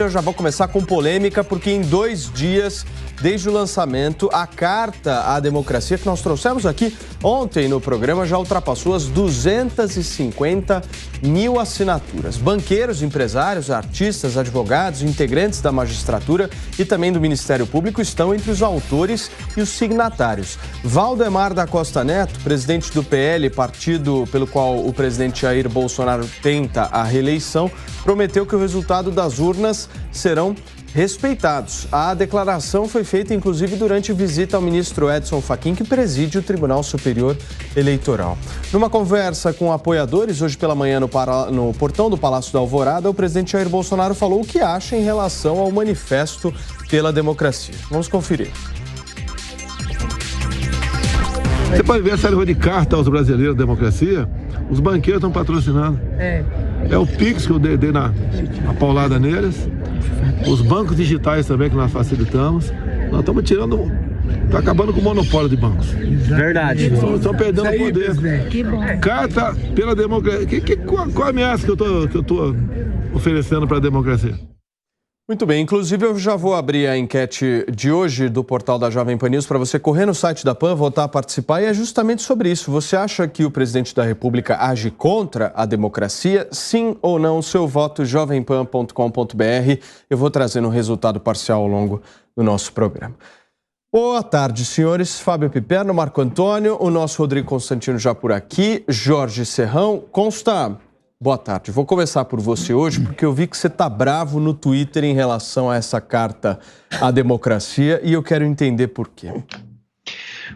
Eu já vou começar com polêmica, porque em 2 dias, desde o lançamento, a Carta à Democracia que nós trouxemos aqui ontem no programa já ultrapassou as 250 mil assinaturas. Banqueiros, empresários, artistas, advogados, integrantes da magistratura e também do Ministério Público estão entre os autores e os signatários. Valdemar da Costa Neto, presidente do PL, partido pelo qual o presidente Jair Bolsonaro tenta a reeleição, prometeu que o resultado das urnas serão respeitados. A declaração foi feita, inclusive, durante visita ao ministro Edson Fachin, que preside o Tribunal Superior Eleitoral. Numa conversa com apoiadores, hoje pela manhã no portão do Palácio da Alvorada, o presidente Jair Bolsonaro falou o que acha em relação ao Manifesto pela Democracia. Vamos conferir. Você pode ver essa leva de carta aos brasileiros da democracia, os banqueiros estão patrocinando. É o Pix que eu dei na paulada neles, os bancos digitais também que nós facilitamos. Nós estamos tirando, está acabando com o monopólio de bancos. Verdade. Estão perdendo o poder. Carta pela democracia. Qual a ameaça que eu estou oferecendo para a democracia? Muito bem, inclusive eu já vou abrir a enquete de hoje do portal da Jovem Pan News para você correr no site da PAN, votar, participar, e é justamente sobre isso. Você acha que o presidente da República age contra a democracia? Sim ou não? Seu voto, jovempan.com.br. Eu vou trazendo um resultado parcial ao longo do nosso programa. Boa tarde, senhores. Fábio Piperno, Marco Antônio, o nosso Rodrigo Constantino já por aqui, Jorge Serrão. Consta, boa tarde. Vou começar por você hoje, porque eu vi que você está bravo no Twitter em relação a essa carta à democracia e eu quero entender por quê.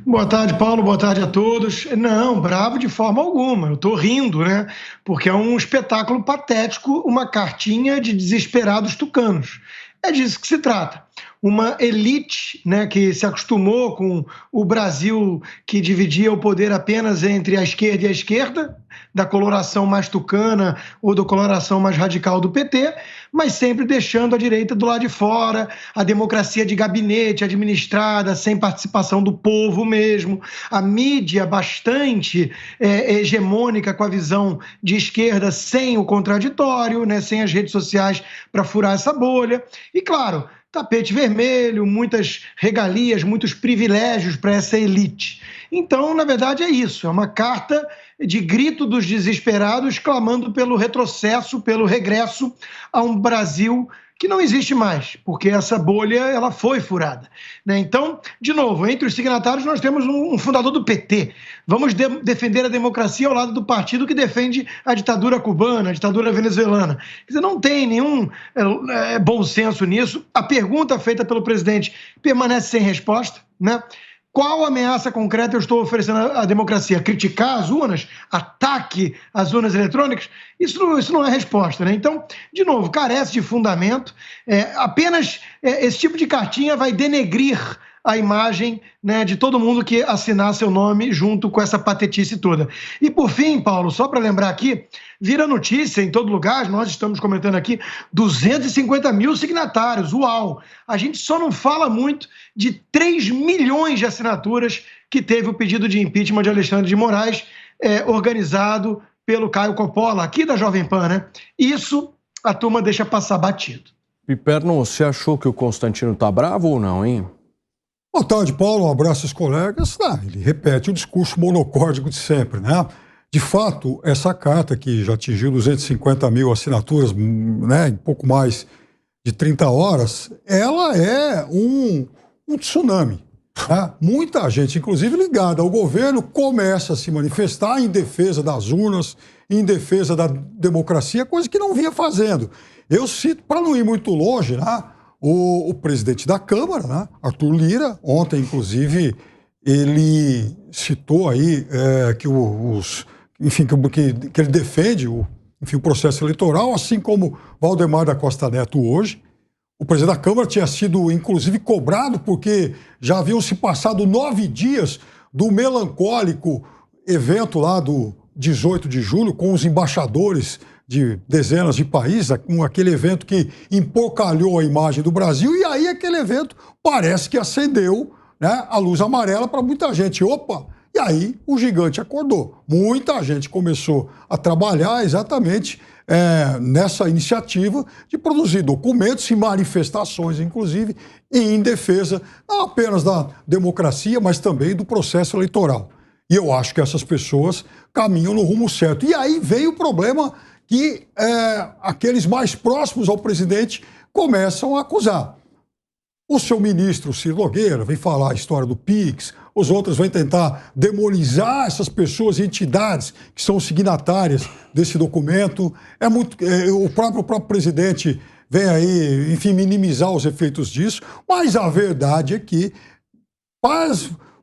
Boa tarde, Paulo. Boa tarde a todos. Não, bravo de forma alguma. Eu estou rindo, né? Porque é um espetáculo patético, uma cartinha de desesperados tucanos. É disso que se trata. Uma elite, né, que se acostumou com o Brasil que dividia o poder apenas entre a esquerda, da coloração mais tucana ou da coloração mais radical do PT, mas sempre deixando a direita do lado de fora, a democracia de gabinete administrada, sem participação do povo mesmo, a mídia bastante hegemônica com a visão de esquerda sem o contraditório, né, sem as redes sociais para furar essa bolha. E claro, tapete vermelho, muitas regalias, muitos privilégios para essa elite. Então, na verdade, é isso. É uma carta de grito dos desesperados clamando pelo retrocesso, pelo regresso a um Brasil que não existe mais, porque essa bolha ela foi furada, né? Então, de novo, entre os signatários nós temos um fundador do PT. Vamos defender a democracia ao lado do partido que defende a ditadura cubana, a ditadura venezuelana. Quer dizer, não tem nenhum bom senso nisso. A pergunta feita pelo presidente permanece sem resposta, né? Qual ameaça concreta eu estou oferecendo à democracia? Criticar as urnas? Ataque às urnas eletrônicas? Isso não é resposta, né? Então, de novo, carece de fundamento. Apenas esse tipo de cartinha vai denegrir a imagem, né, de todo mundo que assinar seu nome junto com essa patetice toda. E por fim, Paulo, só para lembrar aqui, vira notícia em todo lugar, nós estamos comentando aqui, 250 mil signatários, uau! A gente só não fala muito de 3 milhões de assinaturas que teve o pedido de impeachment de Alexandre de Moraes, organizado pelo Caio Coppola, aqui da Jovem Pan, né? Isso a turma deixa passar batido. Piperno, você achou que o Constantino está bravo ou não, hein? Boa tarde, Paulo. Um abraço aos colegas. Ele repete o discurso monocórdico de sempre, né? De fato, essa carta, que já atingiu 250 mil assinaturas, né, em pouco mais de 30 horas, ela é um tsunami. Né? Muita gente, inclusive ligada ao governo, começa a se manifestar em defesa das urnas, em defesa da democracia, coisa que não vinha fazendo. Eu cito, para não ir muito longe, né? O presidente da Câmara, né, Arthur Lira, ontem, inclusive, ele citou aí que ele defende o processo eleitoral, assim como Valdemar da Costa Neto hoje. O presidente da Câmara tinha sido, inclusive, cobrado porque já haviam se passado 9 dias do melancólico evento lá do 18 de julho, com os embaixadores de dezenas de países, aquele evento que empocalhou a imagem do Brasil, e aí aquele evento parece que acendeu, né, a luz amarela para muita gente. Opa, E aí o gigante acordou. Muita gente começou a trabalhar exatamente nessa iniciativa de produzir documentos e manifestações, inclusive, em defesa não apenas da democracia, mas também do processo eleitoral. E eu acho que essas pessoas caminham no rumo certo. E aí vem o problema que aqueles mais próximos ao presidente começam a acusar. O seu ministro, Ciro Nogueira, vem falar a história do PIX, os outros vêm tentar demonizar essas pessoas e entidades que são signatárias desse documento. O próprio presidente vem aí, enfim, minimizar os efeitos disso, mas a verdade é que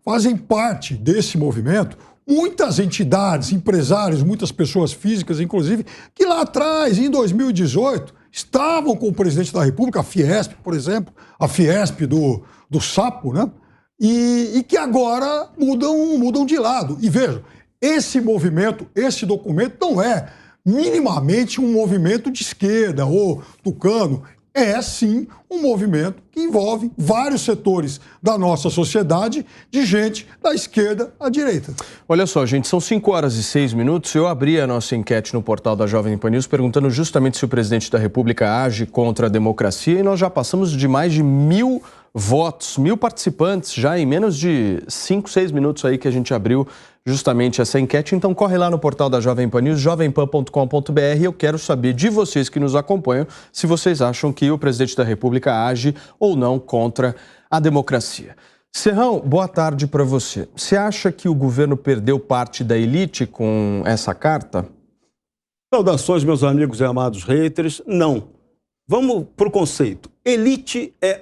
fazem parte desse movimento muitas entidades, empresários, muitas pessoas físicas, inclusive, que lá atrás, em 2018, estavam com o presidente da República, a Fiesp, por exemplo, a Fiesp do Sapo, né? E que agora mudam de lado. E vejam, esse movimento, esse documento não é minimamente um movimento de esquerda ou tucano. É, sim, um movimento que envolve vários setores da nossa sociedade, de gente da esquerda à direita. Olha só, gente, são 5h06. Eu abri a nossa enquete no portal da Jovem Pan News perguntando justamente se o presidente da República age contra a democracia e nós já passamos de mais de 1.000 votos, 1.000 participantes já em menos de 5, 6 minutos aí que a gente abriu justamente essa enquete. Então corre lá no portal da Jovem Pan News, jovempan.com.br. Eu quero saber de vocês que nos acompanham se vocês acham que o presidente da República age ou não contra a democracia. Serrão, boa tarde para você. Você acha que o governo perdeu parte da elite com essa carta? Saudações, meus amigos e amados haters. Não. Vamos para o conceito. Elite é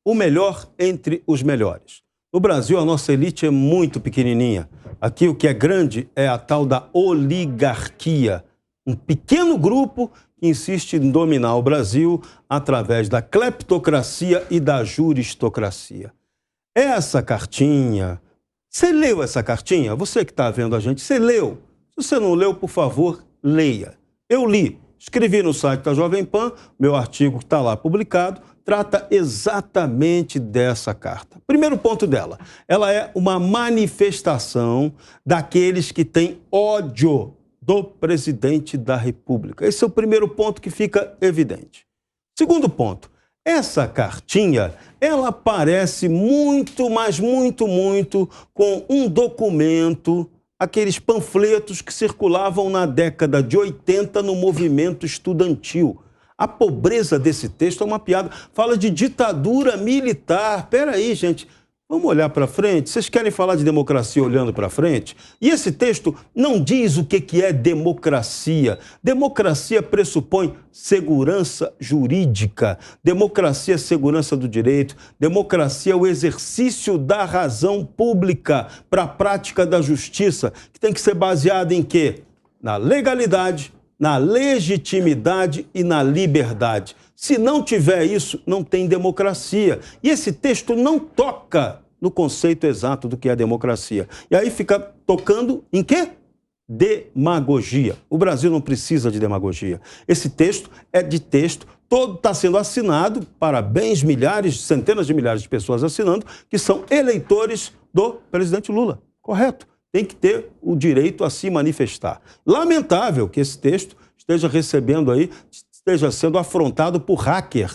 o melhor entre os melhores. No Brasil, a nossa elite é muito pequenininha. Aqui o que é grande é a tal da oligarquia. Um pequeno grupo que insiste em dominar o Brasil através da cleptocracia e da juristocracia. Essa cartinha, você leu essa cartinha? Você que está vendo a gente, você leu? Se você não leu, por favor, leia. Eu li, escrevi no site da Jovem Pan, meu artigo que está lá publicado, trata exatamente dessa carta. Primeiro ponto dela, ela é uma manifestação daqueles que têm ódio do presidente da República. Esse é o primeiro ponto que fica evidente. Segundo ponto, essa cartinha, ela parece muito, mas muito com um documento, aqueles panfletos que circulavam na década de 80 no movimento estudantil. A pobreza desse texto é uma piada. Fala de ditadura militar. Peraí, gente. Vamos olhar para frente? Vocês querem falar de democracia olhando para frente? E esse texto não diz o que é democracia. Democracia pressupõe segurança jurídica. Democracia é segurança do direito. Democracia é o exercício da razão pública para a prática da justiça, que tem que ser baseada em quê? Na legalidade, na legitimidade e na liberdade. Se não tiver isso, não tem democracia. E esse texto não toca no conceito exato do que é democracia. E aí fica tocando em quê? Demagogia. O Brasil não precisa de demagogia. Esse texto é de texto, todo está sendo assinado, parabéns, milhares, centenas de milhares de pessoas assinando, que são eleitores do presidente Lula. Correto? Tem que ter o direito a se manifestar. Lamentável que esse texto esteja sendo afrontado por hacker.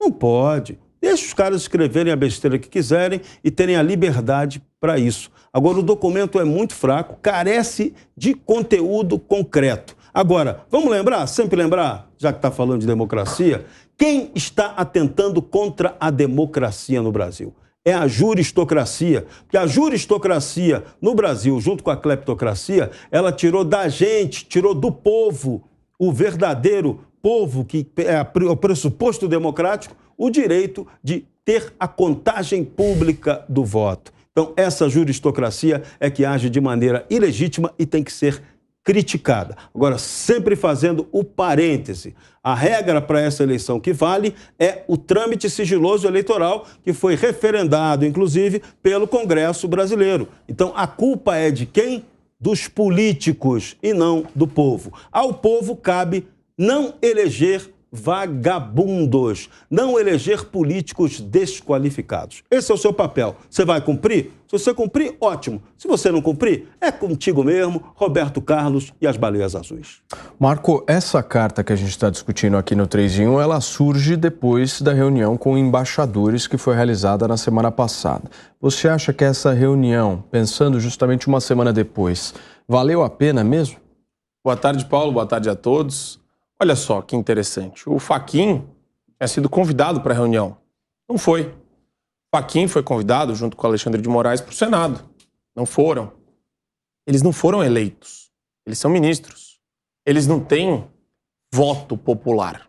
Não pode. Deixa os caras escreverem a besteira que quiserem e terem a liberdade para isso. Agora, o documento é muito fraco, carece de conteúdo concreto. Agora, vamos lembrar, sempre lembrar, já que está falando de democracia, quem está atentando contra a democracia no Brasil? É a juristocracia, porque a juristocracia no Brasil, junto com a cleptocracia, ela tirou da gente, tirou do povo, o verdadeiro povo, que é o pressuposto democrático, o direito de ter a contagem pública do voto. Então, essa juristocracia é que age de maneira ilegítima e tem que ser criticada. Agora, sempre fazendo o parêntese, a regra para essa eleição que vale é o trâmite sigiloso eleitoral que foi referendado, inclusive, pelo Congresso brasileiro. Então, a culpa é de quem? Dos políticos e não do povo. Ao povo cabe não eleger vagabundos, não eleger políticos desqualificados. Esse é o seu papel. Você vai cumprir? Se você cumprir, ótimo. Se você não cumprir, é contigo mesmo, Roberto Carlos e as baleias azuis. Marco, essa carta que a gente está discutindo aqui no 3 em 1, ela surge depois da reunião com embaixadores que foi realizada na semana passada. Você acha que essa reunião, pensando justamente uma semana depois, valeu a pena mesmo? Boa tarde, Paulo. Boa tarde a todos. Olha só que interessante. O Fachin tinha sido convidado para a reunião. Não foi. O Fachin foi convidado, junto com o Alexandre de Moraes, para o Senado. Não foram. Eles não foram eleitos. Eles são ministros. Eles não têm voto popular.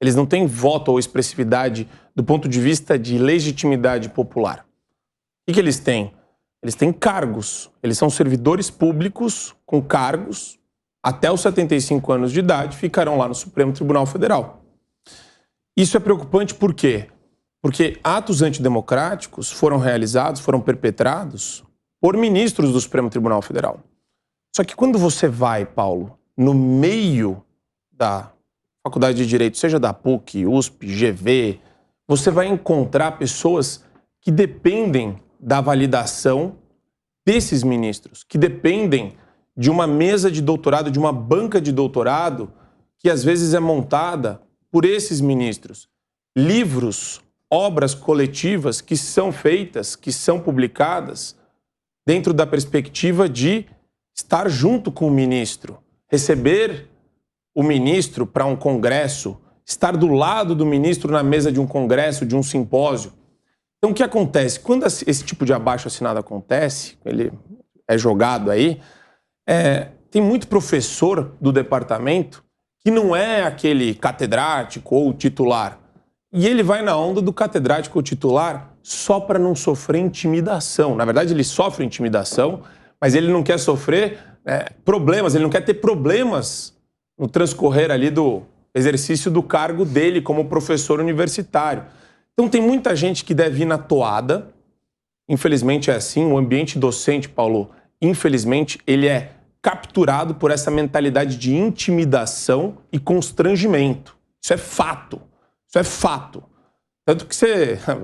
Eles não têm voto ou expressividade do ponto de vista de legitimidade popular. O que eles têm? Eles têm cargos. Eles são servidores públicos com cargos. Até os 75 anos de idade, ficarão lá no Supremo Tribunal Federal. Isso é preocupante por quê? Porque atos antidemocráticos foram realizados, foram perpetrados por ministros do Supremo Tribunal Federal. Só que quando você vai, Paulo, no meio da Faculdade de Direito, seja da PUC, USP, GV, você vai encontrar pessoas que dependem da validação desses ministros, que dependem de uma mesa de doutorado, de uma banca de doutorado, que às vezes é montada por esses ministros. Livros, obras coletivas que são feitas, que são publicadas, dentro da perspectiva de estar junto com o ministro, receber o ministro para um congresso, estar do lado do ministro na mesa de um congresso, de um simpósio. Então, o que acontece? Quando esse tipo de abaixo-assinado acontece, ele é jogado aí, tem muito professor do departamento que não é aquele catedrático ou titular. E ele vai na onda do catedrático ou titular só para não sofrer intimidação. Na verdade, ele sofre intimidação, mas ele não quer sofrer problemas, ele não quer ter problemas no transcorrer ali do exercício do cargo dele como professor universitário. Então tem muita gente que deve ir na toada. Infelizmente é assim, o ambiente docente, Paulo, infelizmente, ele é capturado por essa mentalidade de intimidação e constrangimento. Isso é fato. Isso é fato. Tanto que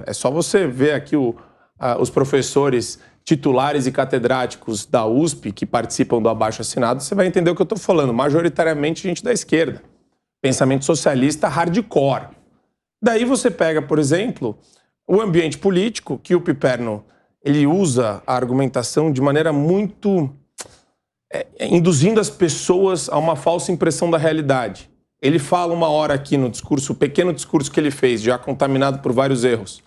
é só você ver aqui os professores titulares e catedráticos da USP que participam do abaixo-assinado, você vai entender o que eu estou falando. Majoritariamente gente da esquerda. Pensamento socialista hardcore. Daí você pega, por exemplo, o ambiente político, que o Piperno ele usa a argumentação de maneira muito induzindo as pessoas a uma falsa impressão da realidade. Ele fala uma hora aqui no discurso, o pequeno discurso que ele fez, já contaminado por vários erros.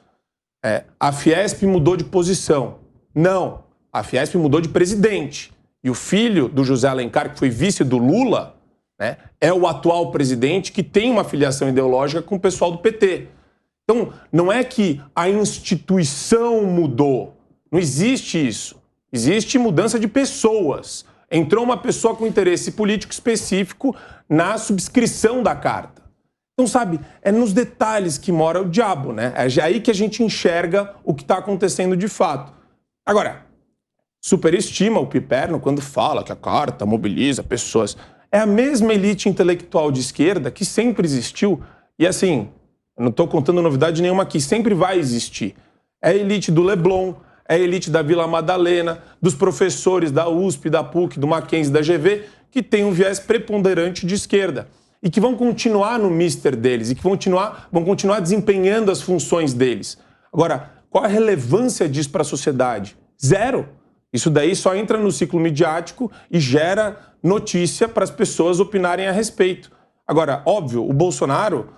A Fiesp mudou de posição. Não, a Fiesp mudou de presidente. E o filho do José Alencar, que foi vice do Lula, é o atual presidente que tem uma filiação ideológica com o pessoal do PT. Então, não é que a instituição mudou. Não existe isso. Existe mudança de pessoas. Entrou uma pessoa com interesse político específico na subscrição da carta. Então, sabe, é nos detalhes que mora o diabo, né? É aí que a gente enxerga o que está acontecendo de fato. Agora, superestima o Piperno quando fala que a carta mobiliza pessoas. É a mesma elite intelectual de esquerda que sempre existiu. E assim, eu não estou contando novidade nenhuma aqui, sempre vai existir. É a elite do Leblon, é a elite da Vila Madalena, dos professores da USP, da PUC, do Mackenzie, da GV, que tem um viés preponderante de esquerda e que vão continuar no mister deles e que vão continuar desempenhando as funções deles. Agora, qual a relevância disso para a sociedade? Zero. Isso daí só entra no ciclo midiático e gera notícia para as pessoas opinarem a respeito. Agora, óbvio, o Bolsonaro,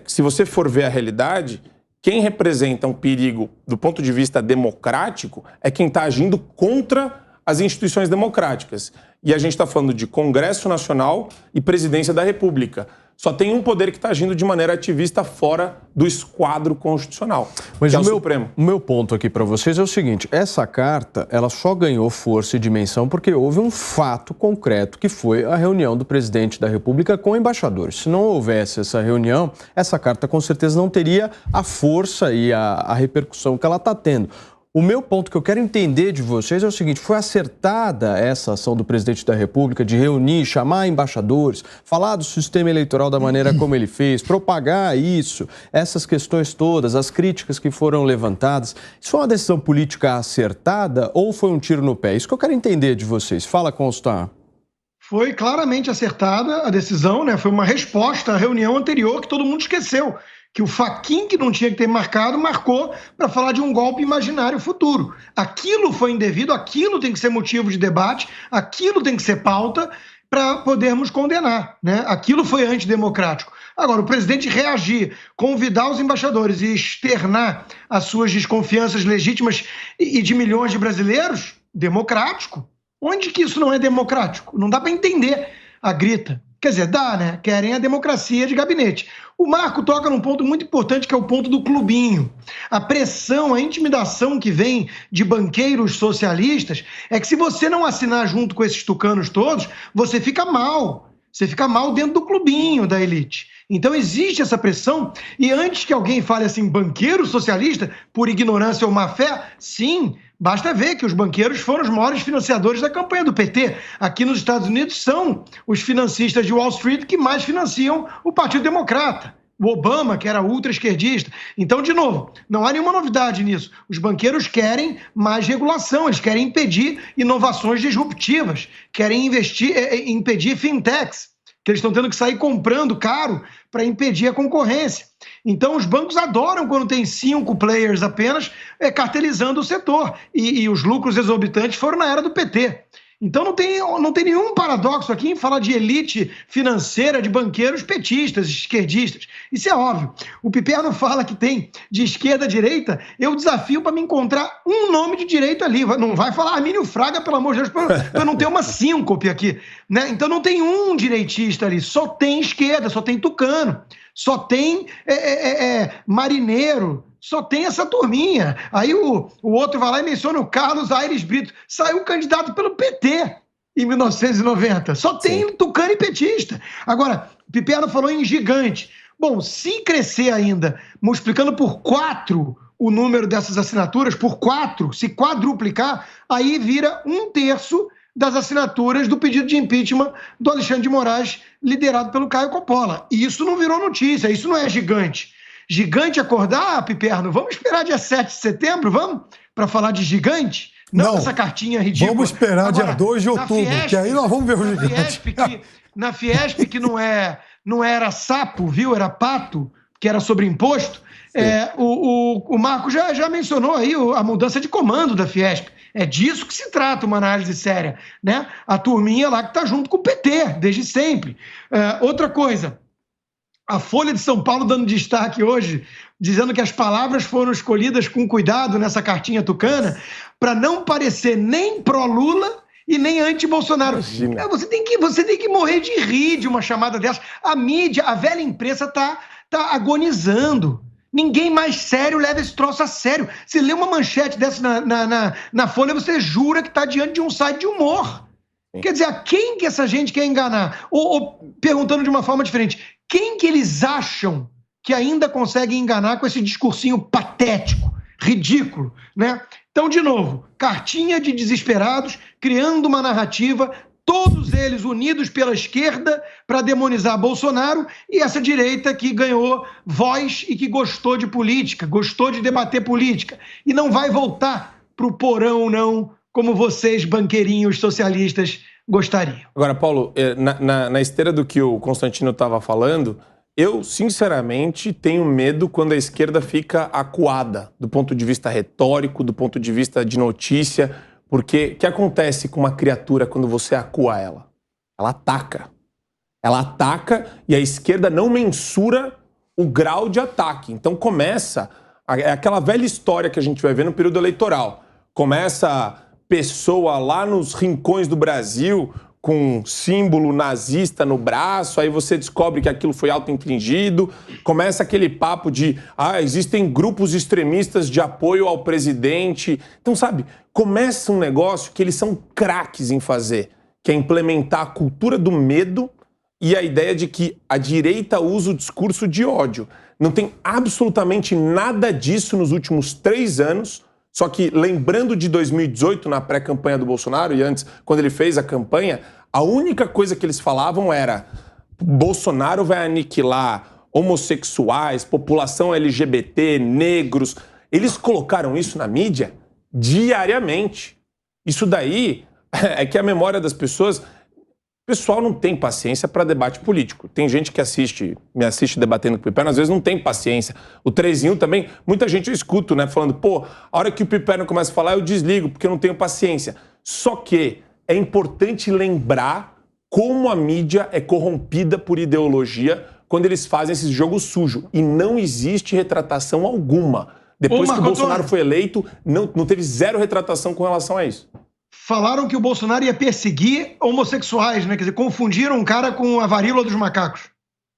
se você for ver a realidade, quem representa um perigo do ponto de vista democrático é quem está agindo contra as instituições democráticas. E a gente está falando de Congresso Nacional e Presidência da República. Só tem um poder que está agindo de maneira ativista fora do esquadro constitucional, mas que é o Supremo. O meu ponto aqui para vocês é o seguinte, essa carta ela só ganhou força e dimensão porque houve um fato concreto que foi a reunião do presidente da República com embaixadores. Se não houvesse essa reunião, essa carta com certeza não teria a força e a repercussão que ela está tendo. O meu ponto que eu quero entender de vocês é o seguinte: foi acertada essa ação do presidente da República de reunir, chamar embaixadores, falar do sistema eleitoral da maneira como ele fez, propagar isso, essas questões todas, as críticas que foram levantadas. Isso foi uma decisão política acertada ou foi um tiro no pé? Isso que eu quero entender de vocês. Fala, Constant. Foi claramente acertada a decisão, né? Foi uma resposta à reunião anterior que todo mundo esqueceu. Que o Fachin, que não tinha que ter marcado, marcou para falar de um golpe imaginário futuro. Aquilo foi indevido, aquilo tem que ser motivo de debate, aquilo tem que ser pauta para podermos condenar, né? Aquilo foi antidemocrático. Agora, o presidente reagir, convidar os embaixadores e externar as suas desconfianças legítimas e de milhões de brasileiros, democrático. Onde que isso não é democrático? Não dá para entender a grita. Quer dizer, dá, né? Querem a democracia de gabinete. O Marco toca num ponto muito importante, que é o ponto do clubinho. A pressão, a intimidação que vem de banqueiros socialistas é que se você não assinar junto com esses tucanos todos, você fica mal. Você fica mal dentro do clubinho da elite. Então existe essa pressão, e antes que alguém fale assim, banqueiro socialista, por ignorância ou má fé, sim, basta ver que os banqueiros foram os maiores financiadores da campanha do PT. Aqui nos Estados Unidos são os financistas de Wall Street que mais financiam o Partido Democrata. O Obama, que era ultra-esquerdista. Então, de novo, não há nenhuma novidade nisso. Os banqueiros querem mais regulação, eles querem impedir inovações disruptivas, querem impedir fintechs, que eles estão tendo que sair comprando caro para impedir a concorrência. Então, os bancos adoram quando tem 5 players apenas cartelizando o setor. E os lucros exorbitantes foram na era do PT. Então, não tem nenhum paradoxo aqui em falar de elite financeira, de banqueiros petistas, esquerdistas. Isso é óbvio. O Piperno fala que tem de esquerda a direita. Eu desafio para me encontrar um nome de direita ali. Não vai falar Armínio Fraga, pelo amor de Deus, para não ter uma síncope aqui, né? Então, não tem um direitista ali. Só tem esquerda, só tem tucano, só tem marinheiro, só tem essa turminha. Aí o outro vai lá e menciona o Carlos Aires Brito. Saiu candidato pelo PT em 1990. Só tem tucano e petista. Agora, o Piperno falou em gigante. Bom, se crescer ainda, multiplicando por 4 o número dessas assinaturas, por 4, se quadruplicar, aí vira 1/3 das assinaturas do pedido de impeachment do Alexandre de Moraes, liderado pelo Caio Coppola. E isso não virou notícia, isso não é gigante. Gigante acordar, Piperno? Vamos esperar dia 7 de setembro, vamos? Para falar de gigante? Não essa cartinha ridícula. Vamos esperar agora, dia 2 de outubro, Fiesp, que aí nós vamos ver o gigante. Na Fiesp, que não era sapo, viu? Era pato, que era sobre imposto. O Marco já mencionou aí a mudança de comando da Fiesp. É disso que se trata uma análise séria, né? A turminha lá que está junto com o PT, desde sempre. Outra coisa, a Folha de São Paulo dando destaque hoje, dizendo que as palavras foram escolhidas com cuidado nessa cartinha tucana, para não parecer nem pró-Lula e nem anti-Bolsonaro. Você tem que morrer de rir de uma chamada dessa. A mídia, a velha imprensa tá agonizando. Ninguém mais sério leva esse troço a sério. Você lê uma manchete dessa na Folha, você jura que está diante de um site de humor. Quer dizer, a quem que essa gente quer enganar? Ou perguntando de uma forma diferente, quem que eles acham que ainda consegue enganar com esse discursinho patético, ridículo, né? Então, de novo, cartinha de desesperados, criando uma narrativa, todos eles unidos pela esquerda para demonizar Bolsonaro, e essa direita que ganhou voz e que gostou de política, gostou de debater política, e não vai voltar para o porão, não, como vocês, banqueirinhos socialistas, gostariam. Agora, Paulo, na esteira do que o Constantino estava falando, eu, sinceramente, tenho medo quando a esquerda fica acuada, do ponto de vista retórico, do ponto de vista de notícia, porque o que acontece com uma criatura quando você acua ela? Ela ataca. Ela ataca e a esquerda não mensura o grau de ataque. Então começa aquela velha história que a gente vai ver no período eleitoral. Começa pessoa lá nos rincões do Brasil com símbolo nazista no braço, aí você descobre que aquilo foi auto-infligido, começa aquele papo de existem grupos extremistas de apoio ao presidente. Então, sabe, começa um negócio que eles são craques em fazer, que é implementar a cultura do medo e a ideia de que a direita usa o discurso de ódio. Não tem absolutamente nada disso nos últimos 3 anos, Só que, lembrando de 2018, na pré-campanha do Bolsonaro, e antes, quando ele fez a campanha, a única coisa que eles falavam era: Bolsonaro vai aniquilar homossexuais, população LGBT, negros. Eles colocaram isso na mídia diariamente. Isso daí é que a memória das pessoas... O pessoal não tem paciência para debate político. Tem gente que me assiste debatendo com o Piperno, às vezes não tem paciência. O 3 em 1 também, muita gente eu escuto, né, falando, pô, a hora que o Piperno começa a falar, eu desligo, porque eu não tenho paciência. Só que é importante lembrar como a mídia é corrompida por ideologia quando eles fazem esse jogo sujo. E não existe retratação alguma. Depois que o Bolsonaro foi eleito, não teve zero retratação com relação a isso. Falaram que o Bolsonaro ia perseguir homossexuais, né? Quer dizer, confundiram um cara com a varíola dos macacos.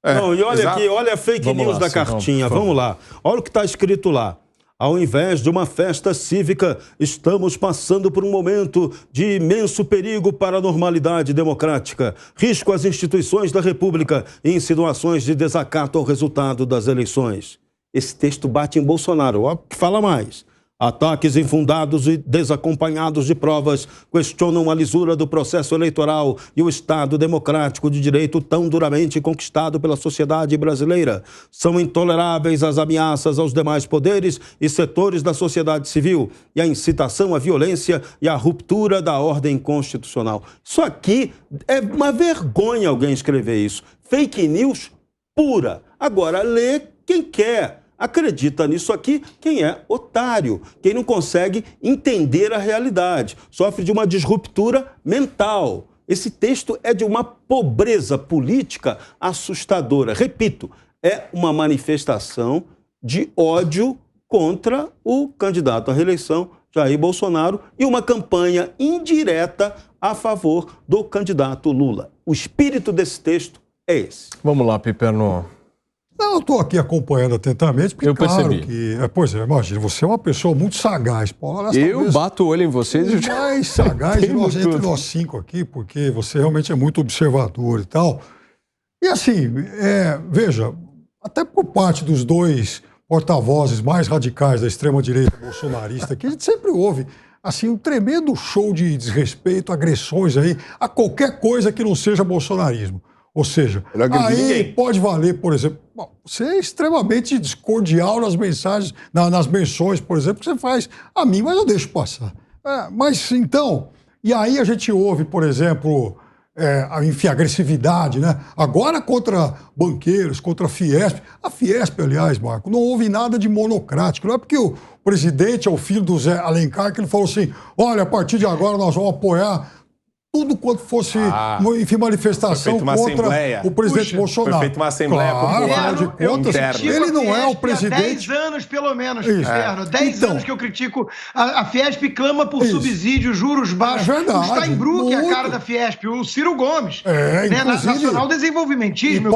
Não, e olha aqui, olha a fake news da cartinha. Vamos lá. Olha o que está escrito lá. Ao invés de uma festa cívica, estamos passando por um momento de imenso perigo para a normalidade democrática, risco às instituições da República e insinuações de desacato ao resultado das eleições. Esse texto bate em Bolsonaro. Olha o que fala mais. Ataques infundados e desacompanhados de provas questionam a lisura do processo eleitoral e o Estado democrático de direito tão duramente conquistado pela sociedade brasileira. São intoleráveis as ameaças aos demais poderes e setores da sociedade civil e a incitação à violência e à ruptura da ordem constitucional. Isso aqui é uma vergonha alguém escrever isso. Fake news pura. Agora, lê quem quer. Acredita nisso aqui quem é otário, quem não consegue entender a realidade, sofre de uma disruptura mental. Esse texto é de uma pobreza política assustadora. Repito, é uma manifestação de ódio contra o candidato à reeleição, Jair Bolsonaro, e uma campanha indireta a favor do candidato Lula. O espírito desse texto é esse. Vamos lá, Piperno. Não, eu estou aqui acompanhando atentamente, porque, claro que... Pois é, imagina, você é uma pessoa muito sagaz, Paulo. Eu bato o olho em vocês. Mais sagaz entre nós cinco aqui, porque você realmente é muito observador e tal. E assim, veja, até por parte dos dois porta-vozes mais radicais da extrema-direita bolsonarista aqui, a gente sempre ouve assim, um tremendo show de desrespeito, agressões aí, a qualquer coisa que não seja bolsonarismo. Ou seja, aí pode valer, por exemplo, você é extremamente discordial nas mensagens, nas menções, por exemplo, que você faz a mim, mas eu deixo passar. Mas então, e aí a gente ouve, por exemplo, enfim, agressividade, né? Agora contra banqueiros, contra a Fiesp. A Fiesp, aliás, Marco, não houve nada de monocrático. Não é porque o presidente é o filho do Zé Alencar que ele falou assim, olha, a partir de agora nós vamos apoiar tudo quanto fosse, enfim, manifestação contra o presidente Bolsonaro. Foi feita uma assembleia popular. De contas, ele não é o presidente. Há 10 anos, pelo menos, Piperno. 10 anos que eu critico. A Fiesp clama por subsídio, juros baixos. É verdade. O Steinbrück é a cara da Fiesp. O Ciro Gomes. Nacional Desenvolvimentismo.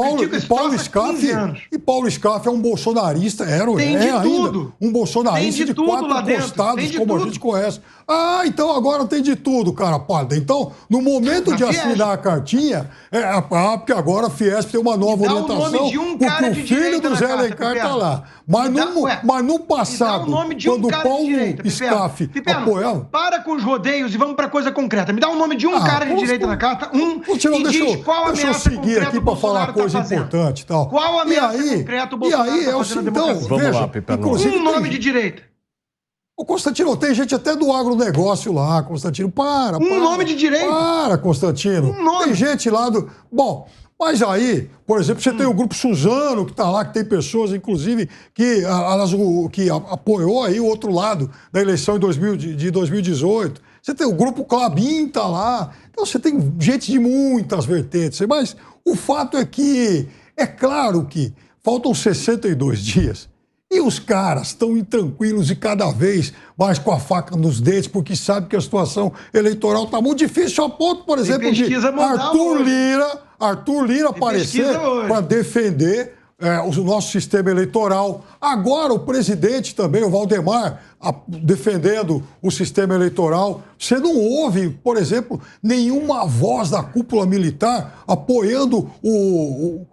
E Paulo Scaff é um bolsonarista. Tem de tudo. Um bolsonarista de 4 costados, como a gente conhece. Então agora tem de tudo, cara pálida. Então, no momento de assinar a cartinha, porque agora a Fiesp tem uma nova orientação, porque o filho do Zé Alencar está lá. Mas no passado, quando o Paulo Scaff apoiava... Para com os rodeios e vamos para coisa concreta. Me dá o nome de um cara de direita na carta, Deixa eu seguir aqui para falar coisa importante e tal. Qual ameaça concreta o Bolsonaro está fazendo na democracia? Vamos lá, Piperno. Um nome de direita. Ô, Constantino, tem gente até do agronegócio lá, Constantino. Para. Nome de direito. Para, Constantino. Tem gente lá do... Bom, mas aí, por exemplo, você tem o Grupo Suzano, que está lá, que tem pessoas, inclusive, que apoiou aí o outro lado da eleição de 2018. Você tem o Grupo Clabin, está lá. Então, você tem gente de muitas vertentes. Mas o fato é que, é claro que faltam 62 dias. E os caras estão intranquilos e cada vez mais com a faca nos dentes, porque sabem que a situação eleitoral está muito difícil, a ponto, por exemplo, de Arthur Lira aparecer para defender o nosso sistema eleitoral. Agora o presidente também, o Valdemar, defendendo o sistema eleitoral. Você não ouve, por exemplo, nenhuma voz da cúpula militar apoiando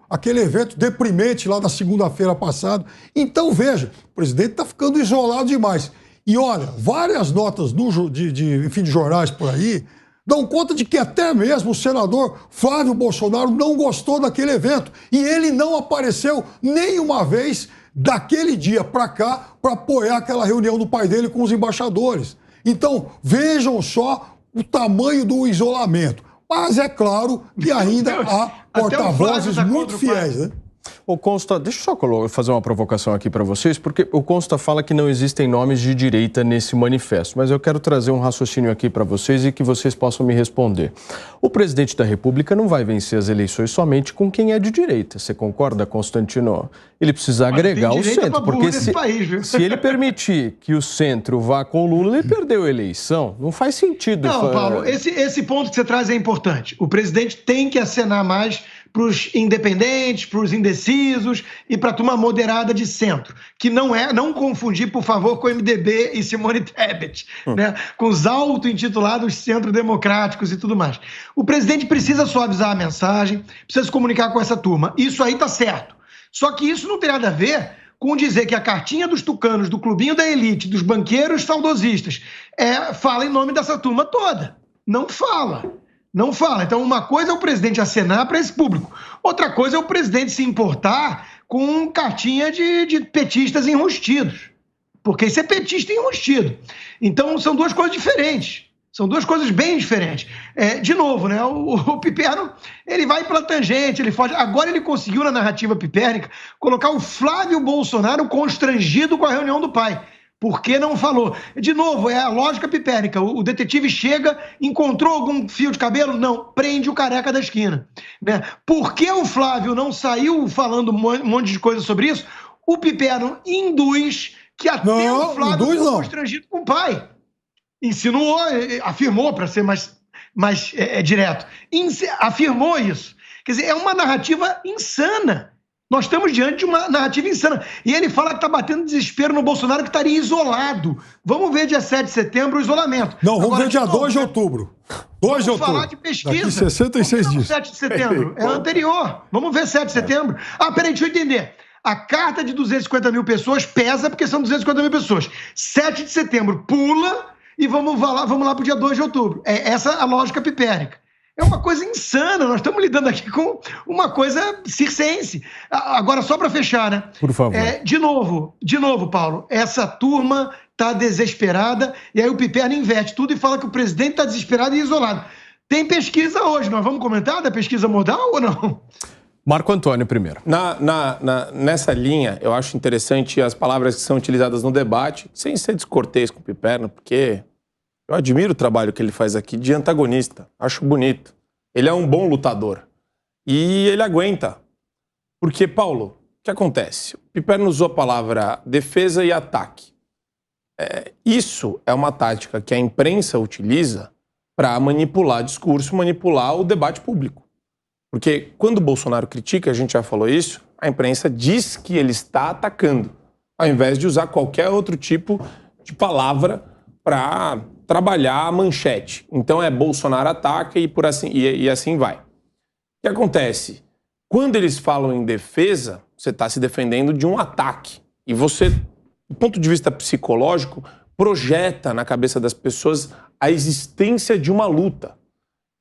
aquele evento deprimente lá na segunda-feira passada. Então, veja, o presidente está ficando isolado demais. E olha, várias notas de jornais por aí dão conta de que até mesmo o senador Flávio Bolsonaro não gostou daquele evento. E ele não apareceu nenhuma vez daquele dia para cá para apoiar aquela reunião do pai dele com os embaixadores. Então, vejam só o tamanho do isolamento. Mas é claro que ainda há porta-vozes muito fiéis, né? O Consta, deixa eu só fazer uma provocação aqui para vocês, porque o Consta fala que não existem nomes de direita nesse manifesto, mas eu quero trazer um raciocínio aqui para vocês e que vocês possam me responder. O presidente da República não vai vencer as eleições somente com quem é de direita. Você concorda, Constantino? Ele precisa agregar o centro, porque se ele permitir que o centro vá com o Lula, ele perdeu a eleição. Não faz sentido. Não, Paulo, esse ponto que você traz é importante. O presidente tem que acenar mais para os independentes, para os indecisos e para a turma moderada de centro, que não confundir, por favor, com o MDB e Simone Tebet, né? Com os auto-intitulados centro-democráticos e tudo mais. O presidente precisa suavizar a mensagem, precisa se comunicar com essa turma. Isso aí tá certo. Só que isso não tem nada a ver com dizer que a cartinha dos tucanos, do clubinho da elite, dos banqueiros saudosistas, fala em nome dessa turma toda. Não fala. Não fala. Então, uma coisa é o presidente acenar para esse público. Outra coisa é o presidente se importar com cartinha de petistas enrustidos. Porque isso é petista enrustido. Então, são duas coisas diferentes. São duas coisas bem diferentes. De novo, né? O Piperno, ele vai pela tangente, ele foge. Agora ele conseguiu, na narrativa pipérnica, colocar o Flávio Bolsonaro constrangido com a reunião do pai. Por que não falou? De novo, é a lógica pipérica. O detetive chega, encontrou algum fio de cabelo? Não, prende o careca da esquina. Né? Por que o Flávio não saiu falando um monte de coisa sobre isso? O Piperno induz que até o Flávio ficou constrangido com o pai. Insinuou, afirmou, para ser mais direto. Afirmou isso. Quer dizer, é uma narrativa insana. Nós estamos diante de uma narrativa insana. E ele fala que está batendo desespero no Bolsonaro, que estaria isolado. Vamos ver dia 7 de setembro o isolamento. Não, vamos ver dia 2 de outubro. 2 de outubro. Vamos falar de pesquisa. Daqui 66 dias. 7 de setembro. É anterior. Vamos ver 7 de setembro. Peraí, deixa eu entender. A carta de 250 mil pessoas pesa porque são 250 mil pessoas. 7 de setembro pula e vamos lá para o dia 2 de outubro. É essa a lógica pipérica. É uma coisa insana, nós estamos lidando aqui com uma coisa circense. Agora, só para fechar, né? Por favor. De novo, Paulo, essa turma está desesperada e aí o Piperno inverte tudo e fala que o presidente está desesperado e isolado. Tem pesquisa hoje, nós vamos comentar da pesquisa modal ou não? Marco Antônio primeiro. Nessa linha, eu acho interessante as palavras que são utilizadas no debate, sem ser descortês com o Piperno, porque eu admiro o trabalho que ele faz aqui de antagonista. Acho bonito. Ele é um bom lutador. E ele aguenta. Porque, Paulo, o que acontece? O Piperno usou a palavra defesa e ataque. Isso é uma tática que a imprensa utiliza para manipular discurso, manipular o debate público. Porque quando o Bolsonaro critica, a gente já falou isso, a imprensa diz que ele está atacando, ao invés de usar qualquer outro tipo de palavra para trabalhar a manchete. Então Bolsonaro ataca e assim vai. O que acontece? Quando eles falam em defesa, você está se defendendo de um ataque. E você, do ponto de vista psicológico, projeta na cabeça das pessoas a existência de uma luta.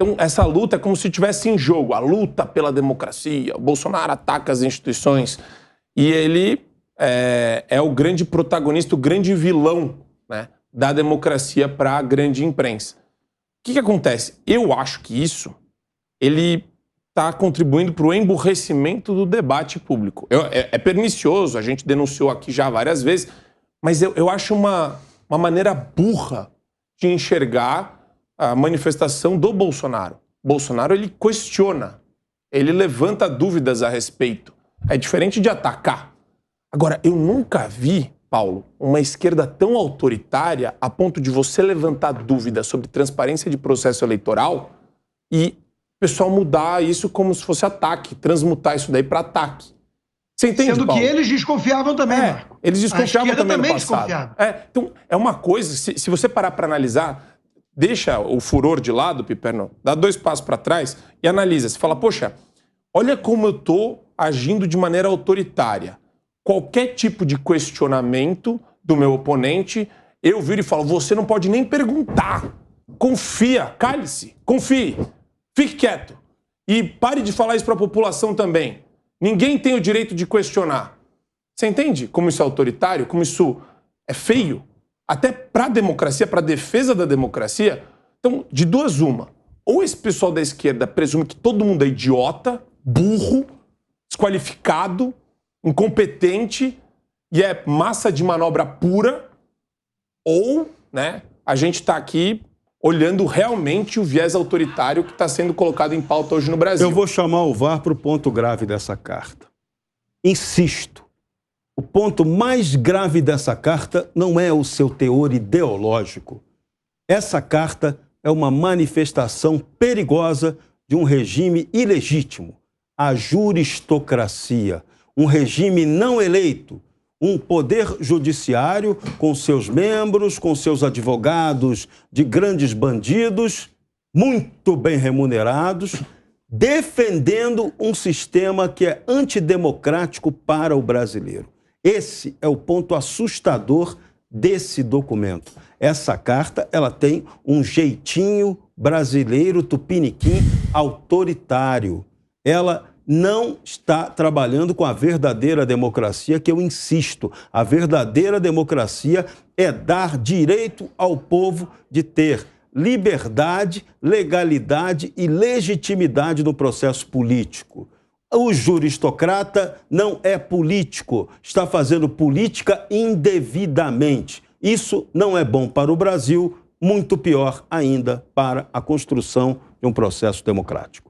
Então, essa luta é como se estivesse em jogo, a luta pela democracia. O Bolsonaro ataca as instituições e ele é o grande protagonista, o grande vilão, né, da democracia para a grande imprensa. O que acontece? Eu acho que isso ele está contribuindo para o emburrecimento do debate público. É pernicioso, a gente denunciou aqui já várias vezes, mas eu acho uma maneira burra de enxergar a manifestação do Bolsonaro. Bolsonaro, ele questiona, ele levanta dúvidas a respeito. É diferente de atacar. Agora, eu nunca vi, Paulo, uma esquerda tão autoritária a ponto de você levantar dúvidas sobre transparência de processo eleitoral e o pessoal mudar isso como se fosse ataque, transmutar isso daí para ataque. Você entende, Sendo Paulo? que eles desconfiavam também, Marco. Eles desconfiavam também no passado. Desconfiava. Então, é uma coisa, se você parar para analisar, deixa o furor de lado, Piperno, dá 2 passos para trás e analisa. Você fala, poxa, olha como eu estou agindo de maneira autoritária. Qualquer tipo de questionamento do meu oponente, eu viro e falo, você não pode nem perguntar. Confia, cale-se, confie, fique quieto. E pare de falar isso para a população também. Ninguém tem o direito de questionar. Você entende como isso é autoritário, como isso é feio? Até para a democracia, para a defesa da democracia. Então, de duas uma. Ou esse pessoal da esquerda presume que todo mundo é idiota, burro, desqualificado, incompetente e é massa de manobra pura, ou, né, a gente está aqui olhando realmente o viés autoritário que está sendo colocado em pauta hoje no Brasil. Eu vou chamar o VAR para o ponto grave dessa carta. Insisto, o ponto mais grave dessa carta não é o seu teor ideológico. Essa carta é uma manifestação perigosa de um regime ilegítimo, a juristocracia, um regime não eleito, um poder judiciário com seus membros, com seus advogados de grandes bandidos, muito bem remunerados, defendendo um sistema que é antidemocrático para o brasileiro. Esse é o ponto assustador desse documento. Essa carta, ela tem um jeitinho brasileiro tupiniquim autoritário. Ela não está trabalhando com a verdadeira democracia, que eu insisto, a verdadeira democracia é dar direito ao povo de ter liberdade, legalidade e legitimidade no processo político. O juristocrata não é político, está fazendo política indevidamente. Isso não é bom para o Brasil, muito pior ainda para a construção de um processo democrático.